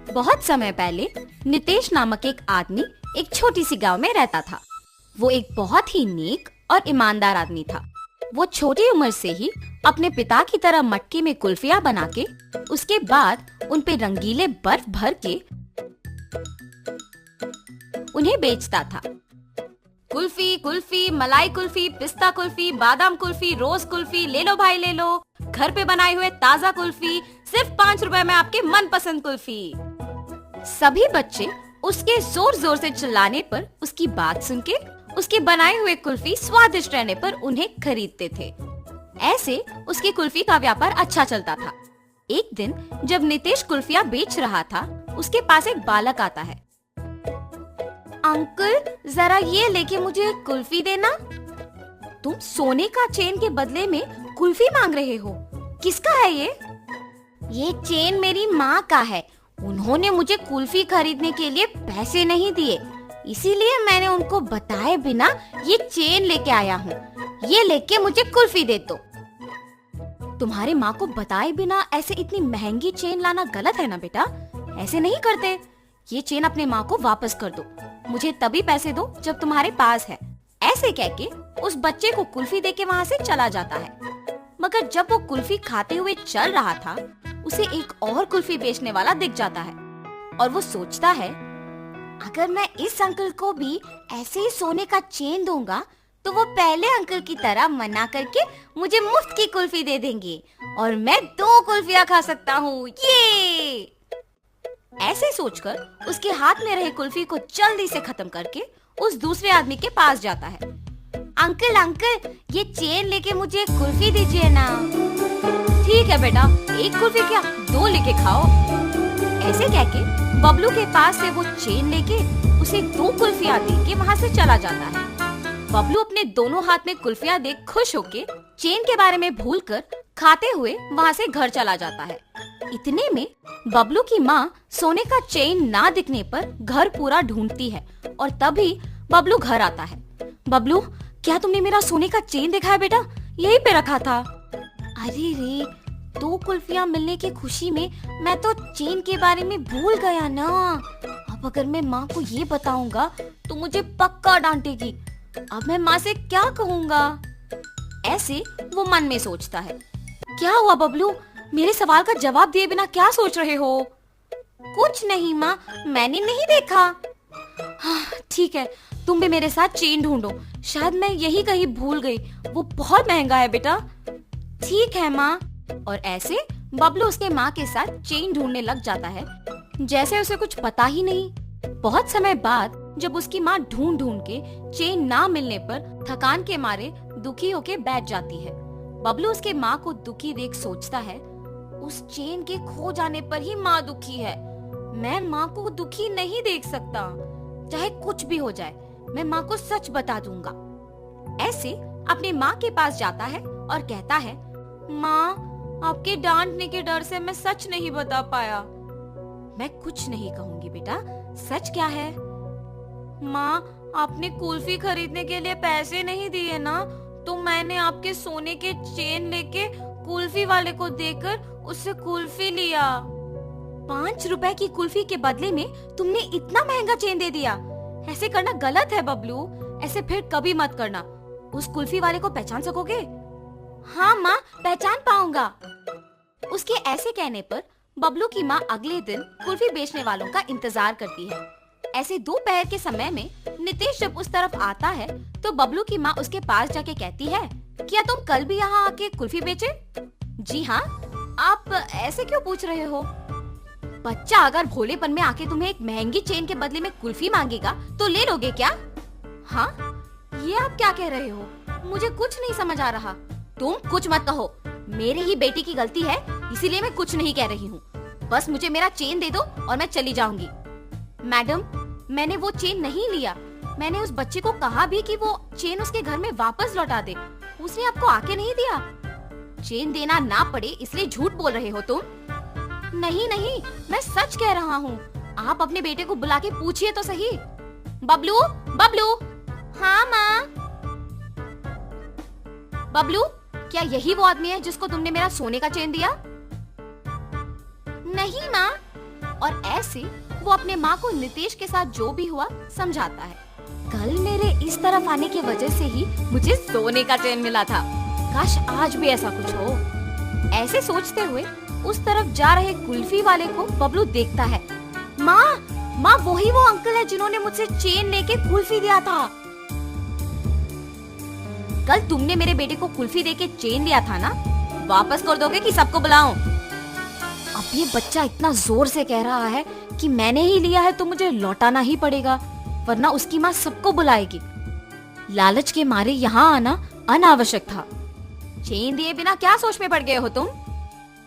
बहुत समय पहले नितेश नामक एक आदमी एक छोटी सी गांव में रहता था। वो एक बहुत ही नेक और ईमानदार आदमी था। वो छोटी उम्र से ही अपने पिता की तरह मटके में कुल्फियां बना के उसके बाद उन पे रंगीले बर्फ भर के उन्हें बेचता था। कुल्फी कुल्फी, मलाई कुल्फी, पिस्ता कुल्फी, बादाम कुल्फी, रोज कुल्फी, ले लो भाई ले लो, घर पे बनाए हुए ताजा कुल्फी, सिर्फ 5 रुपए में आपकी मनपसंद कुल्फी। सभी बच्चे उसके जोर जोर से चिल्लाने पर उसकी बात सुन के उसके बनाए हुए कुल्फी स्वादिष्ट रहने पर उन्हें खरीदते थे। ऐसे उसकी कुल्फी का व्यापार अच्छा चलता था। एक दिन जब नितेश कुल्फियां बेच रहा था, उसके पास एक बालक आता है। अंकल, जरा ये लेके मुझे कुल्फी देना। तुम सोने का चेन के बदले में कुल्फी मांग रहे हो? किसका है ये? ये चेन मेरी माँ का है। उन्होंने मुझे कुल्फी खरीदने के लिए पैसे नहीं दिए, इसीलिए मैंने उनको बताए बिना ये चेन लेके आया हूँ। ये लेके मुझे कुल्फी दे दो। तुम्हारे माँ को बताए बिना ऐसे इतनी महंगी चेन लाना गलत है ना बेटा, ऐसे नहीं करते। ये चेन अपने माँ को वापस कर दो। मुझे तभी पैसे दो जब तुम्हारे पास है। ऐसे कह के उस बच्चे को कुल्फी देके वहाँ से चला जाता है। मगर जब वो कुल्फी खाते हुए चल रहा था, उसे एक और कुल्फी बेचने वाला दिख जाता है और वो सोचता है, अगर मैं इस अंकल को भी ऐसे ही सोने का चेन दूंगा तो वो पहले अंकल की तरह मना करके मुझे मुफ्त की कुल्फी दे देंगे और मैं 2 कुल्फियां खा सकता हूँ। ये ऐसे सोचकर उसके हाथ में रहे कुल्फी को जल्दी से खत्म करके उस दूसरे आदमी के पास जाता है। अंकल अंकल, ये चेन लेके मुझे एक कुल्फी दीजिए ना। ठीक है बेटा, 1 कुल्फी क्या 2 लेके खाओ। ऐसे कह के बबलू के पास से वो चेन लेके उसे 2 कुल्फियां दे के वहाँ से चला जाता है। बबलू अपने दोनों हाथ में कुल्फियां देख खुश होके चेन के बारे में भूलकर खाते हुए वहाँ से घर चला जाता है। इतने में बबलू की माँ सोने का चेन ना दिखने पर घर पूरा ढूंढती है और तभी बबलू घर आता है। बबलू, क्या तुमने मेरा सोने का चेन देखा है बेटा? यहीं पे रखा था। अरे रे, 2 कुल्फियां मिलने की खुशी में मैं तो चेन के बारे में भूल गया ना। अब अगर मैं माँ को ये बताऊंगा तो मुझे पक्का डांटेगी। अब मैं माँ से क्या कहूँगा? ऐसे वो मन में सोचता है। क्या हुआ बबलू, मेरे सवाल का जवाब दिए बिना क्या सोच रहे हो? कुछ नहीं माँ, मैंने नहीं देखा। हाँ, ठीक है, तुम भी मेरे साथ चेन ढूंढो। शायद मैं यही कहीं भूल गई। वो बहुत महंगा है बेटा। ठीक है माँ। और ऐसे बबलू उसके माँ के साथ चेन ढूंढने लग जाता है, जैसे उसे कुछ पता ही नहीं। बहुत समय बाद जब उसकी माँ ढूंढ ढूंढ के चेन ना मिलने पर थकान के मारे दुखी होके बैठ जाती है। बबलू उसके माँ को दुखी देख सोचता है, उस चेन के खो जाने पर ही माँ दुखी है। मैं माँ को दुखी नहीं देख सकता। चाहे कुछ भी हो जाए, मैं माँ को सच बता दूंगा। ऐसे अपनी माँ के पास जाता है और कहता है, माँ, आपके डांटने के डर से मैं सच नहीं बता पाया। मैं कुछ नहीं कहूंगी बेटा, सच क्या है? माँ, आपने कुल्फी खरीदने के लिए पैसे नहीं दिए ना, तो मैंने आपके सोने के चेन लेके कुल्फी वाले को देकर उससे कुल्फी लिया। 5 रुपए की कुल्फी के बदले में तुमने इतना महंगा चेन दे दिया। ऐसे करना गलत है बबलू, ऐसे फिर कभी मत करना। उस कुल्फी वाले को पहचान सकोगे? हाँ माँ, पहचान पाऊंगा। उसके ऐसे कहने पर बबलू की माँ अगले दिन कुल्फी बेचने वालों का इंतजार करती है। ऐसे दोपहर के समय में नितेश जब उस तरफ आता है तो बबलू की माँ उसके पास जाके कहती है, क्या तुम कल भी यहाँ आके कुल्फी बेचे? जी हाँ। आप ऐसे क्यों पूछ रहे हो? बच्चा अगर भोलेपन में आके तुम्हें एक महंगी चेन के बदले में कुल्फी मांगेगा तो ले लोगे क्या? हाँ, ये आप क्या कह रहे हो? मुझे कुछ नहीं समझ आ रहा। तुम कुछ मत कहो, मेरी ही बेटी की गलती है, इसीलिए मैं कुछ नहीं कह रही हूँ। बस मुझे मेरा चेन दे दो और मैं चली जाऊंगी। मैडम, मैंने वो चेन नहीं लिया। मैंने उस बच्चे को कहा भी कि वो चेन उसके घर में वापस लौटा दे। उसने आपको आके नहीं दिया। चेन देना ना पड़े इसलिए झूठ बोल रहे हो तुम। नहीं नहीं, मैं सच कह रहा हूँ। आप अपने बेटे को बुला के पूछिए तो सही। बबलू, बबलू। हाँ माँ। बबलू, क्या यही वो आदमी है जिसको तुमने मेरा सोने का चेन दिया? नहीं माँ, और ऐसे वो अपने माँ को नितेश के साथ जो भी हुआ समझाता है। कल मेरे इस तरफ आने की वजह से ही मुझे सोने का चैन मिला था। काश आज भी ऐसा कुछ हो। ऐसे सोचते हुए उस तरफ जा रहे कुल्फी वाले को बबलू देखता है। माँ वही वो अंकल है जिन्होंने मुझसे चेन लेके कुल्फी दिया था। कल तुमने मेरे बेटे को कुल्फी देके चेन दिया था ना, वापस कर दोगे कि सबको बुलाऊं? अब ये बच्चा इतना जोर से कह रहा है कि मैंने ही लिया है तो मुझे लौटाना ही पड़ेगा, वरना उसकी माँ सबको बुलाएगी। लालच के मारे यहाँ आना अनावश्यक था। चेन दिए बिना क्या सोच में पड़ गए हो तुम?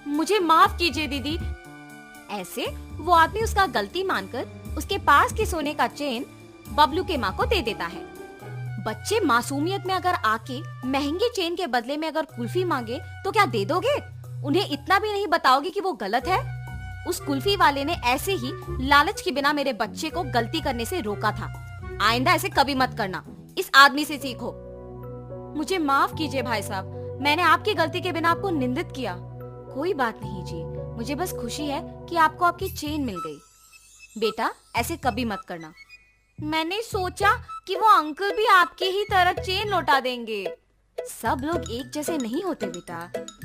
मुझे माफ कीजिए दीदी। ऐसे वो आदमी उसका गलती मानकर उसके पास के सोने का चेन बबलू के माँ को दे देता है। बच्चे मासूमियत में अगर आके महंगे चेन के बदले में अगर कुल्फी मांगे तो क्या दे दोगे? उन्हें इतना भी नहीं बताओगे कि वो गलत है? उस कुल्फी वाले ने ऐसे ही लालच के बिना मेरे बच्चे को गलती करने से रोका था। आइंदा ऐसे कभी मत करना, इस आदमी से सीखो। मुझे माफ कीजिए भाई साहब, मैंने आपकी गलती के बिना आपको निंदित किया। कोई बात नहीं जी, मुझे बस खुशी है कि आपको आपकी चेन मिल गई। बेटा ऐसे कभी मत करना। मैंने सोचा कि वो अंकल भी आपकी ही तरह चेन लौटा देंगे। सब लोग एक जैसे नहीं होते बेटा,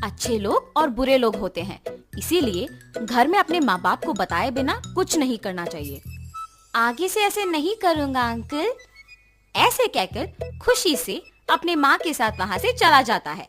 अच्छे लोग और बुरे लोग होते हैं। इसीलिए घर में अपने माँ बाप को बताए बिना कुछ नहीं करना चाहिए। आगे से ऐसे नहीं करूँगा अंकल। ऐसे कहकर खुशी से अपने माँ के साथ वहाँ से चला जाता है।